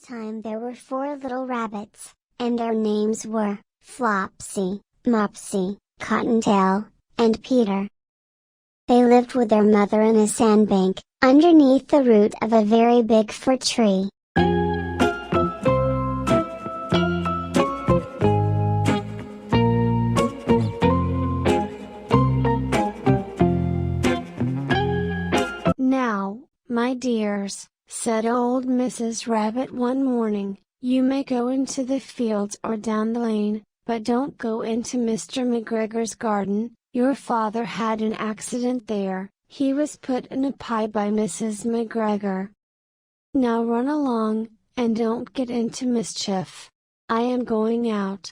time there were 4 little rabbits, and their names were Flopsy, Mopsy, Cottontail, and Peter. They lived with their mother in a sandbank, underneath the root of a very big fir tree. "Now, my dears," said old Mrs. Rabbit one morning, "you may go into the fields or down the lane, but don't go into Mr. McGregor's garden. Your father had an accident there, he was put in a pie by Mrs. McGregor. Now run along, and don't get into mischief. I am going out."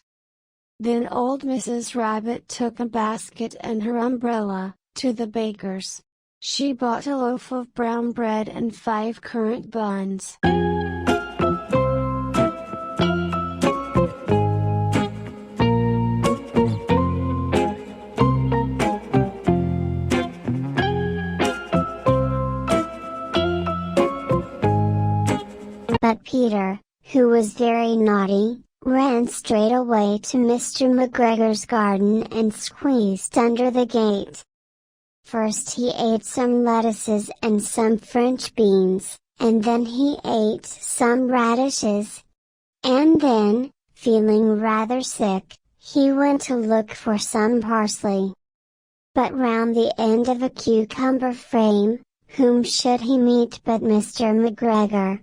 Then old Mrs. Rabbit took a basket and her umbrella, to the baker's. She bought a loaf of brown bread and 5 currant buns. But Peter, who was very naughty, ran straight away to Mr. McGregor's garden and squeezed under the gate. First he ate some lettuces and some French beans, and then he ate some radishes. And then, feeling rather sick, he went to look for some parsley. But round the end of a cucumber frame, whom should he meet but Mr. McGregor?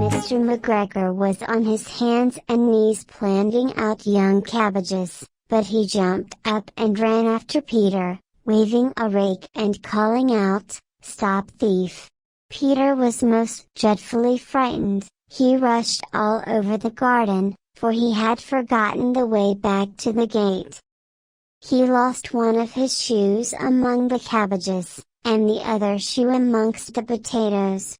Mr. McGregor was on his hands and knees planting out young cabbages, but he jumped up and ran after Peter, waving a rake and calling out, "Stop, thief!" Peter was most dreadfully frightened. He rushed all over the garden, for he had forgotten the way back to the gate. He lost one of his shoes among the cabbages, and the other shoe amongst the potatoes.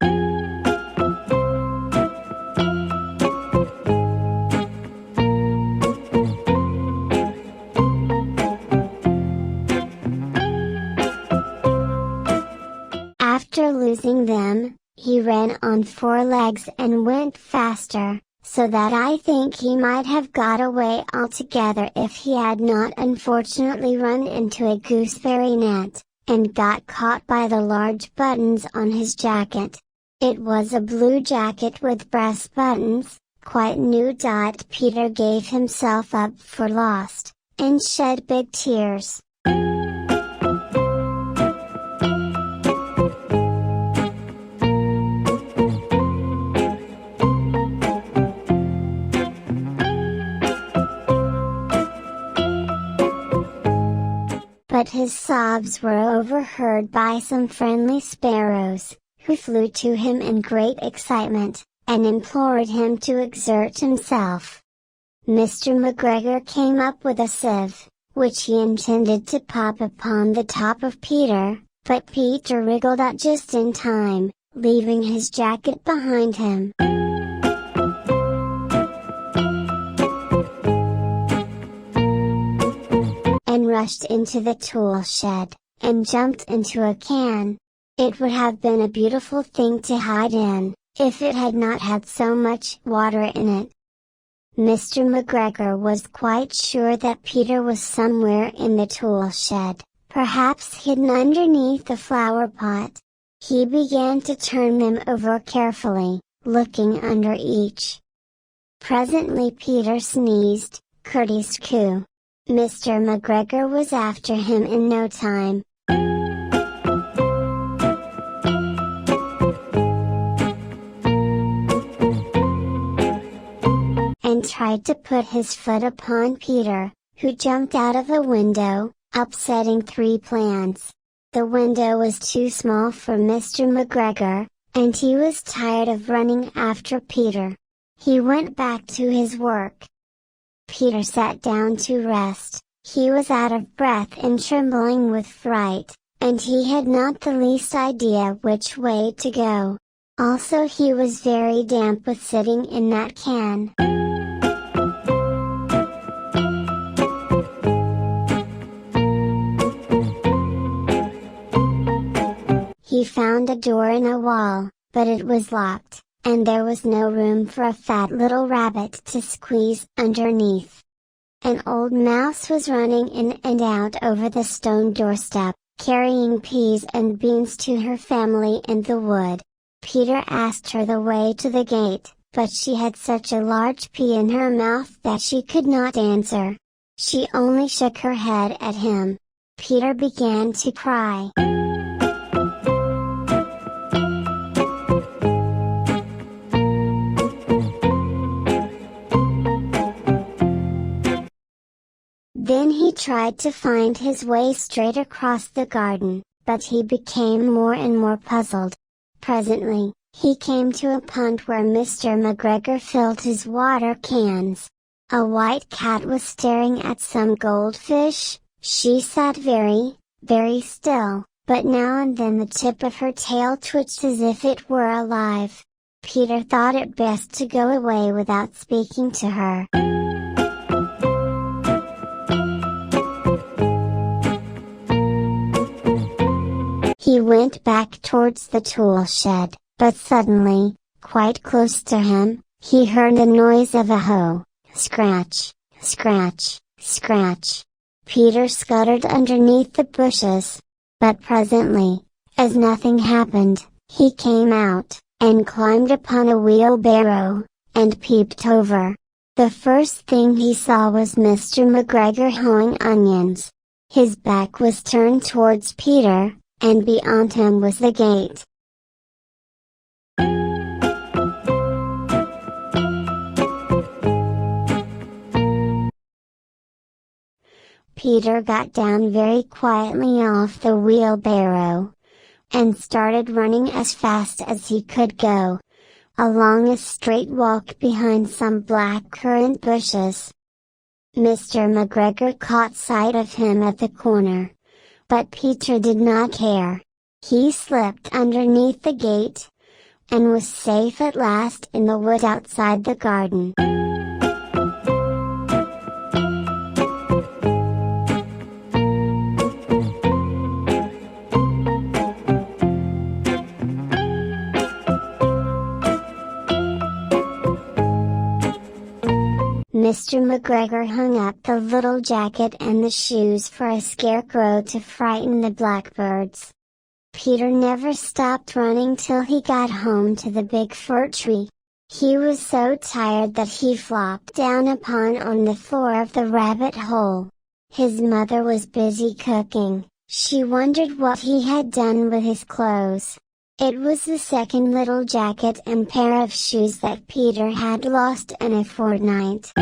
After losing them, he ran on 4 legs and went faster, so that I think he might have got away altogether if he had not unfortunately run into a gooseberry net, and got caught by the large buttons on his jacket. It was a blue jacket with brass buttons, quite new. Peter gave himself up for lost, and shed big tears. But his sobs were overheard by some friendly sparrows, who flew to him in great excitement, and implored him to exert himself. Mr. McGregor came up with a sieve, which he intended to pop upon the top of Peter, but Peter wriggled out just in time, leaving his jacket behind him. And rushed into the tool shed, and jumped into a can. It would have been a beautiful thing to hide in, if it had not had so much water in it. Mr. McGregor was quite sure that Peter was somewhere in the tool shed, perhaps hidden underneath the flower pot. He began to turn them over carefully, looking under each. Presently Peter sneezed, "Curtis-coo!" Mr. McGregor was after him in no time. And tried to put his foot upon Peter, who jumped out of the window, upsetting 3 plants. The window was too small for Mr. McGregor, and he was tired of running after Peter. He went back to his work. Peter sat down to rest. He was out of breath and trembling with fright, and he had not the least idea which way to go. Also he was very damp with sitting in that can. He found a door in a wall, but it was locked, and there was no room for a fat little rabbit to squeeze underneath. An old mouse was running in and out over the stone doorstep, carrying peas and beans to her family in the wood. Peter asked her the way to the gate, but she had such a large pea in her mouth that she could not answer. She only shook her head at him. Peter began to cry. Then he tried to find his way straight across the garden, but he became more and more puzzled. Presently, he came to a pond where Mr. McGregor filled his water cans. A white cat was staring at some goldfish. She sat very, very still, but now and then the tip of her tail twitched as if it were alive. Peter thought it best to go away without speaking to her. He went back towards the tool shed, but suddenly, quite close to him, he heard the noise of a hoe. Scratch, scratch, scratch. Peter scuttered underneath the bushes. But presently, as nothing happened, he came out, and climbed upon a wheelbarrow, and peeped over. The first thing he saw was Mr. McGregor hoeing onions. His back was turned towards Peter, and beyond him was the gate. Peter got down very quietly off the wheelbarrow, and started running as fast as he could go, along a straight walk behind some black currant bushes. Mr. McGregor caught sight of him at the corner. But Peter did not care. He slipped underneath the gate, and was safe at last in the wood outside the garden. Mr. McGregor hung up the little jacket and the shoes for a scarecrow to frighten the blackbirds. Peter never stopped running till he got home to the big fir tree. He was so tired that he flopped down on the floor of the rabbit hole. His mother was busy cooking. She wondered what he had done with his clothes. It was the second little jacket and pair of shoes that Peter had lost in a fortnight.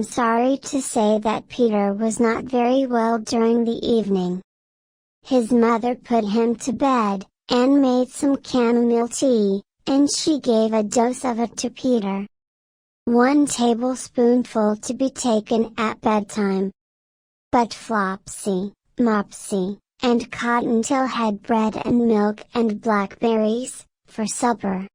Sorry to say that Peter was not very well during the evening. His mother put him to bed, and made some chamomile tea, and she gave a dose of it to Peter. 1 tablespoonful to be taken at bedtime. But Flopsy, Mopsy, and Cottontail had bread and milk and blackberries, for supper.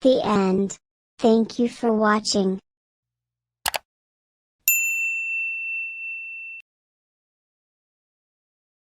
The end. Thank you for watching.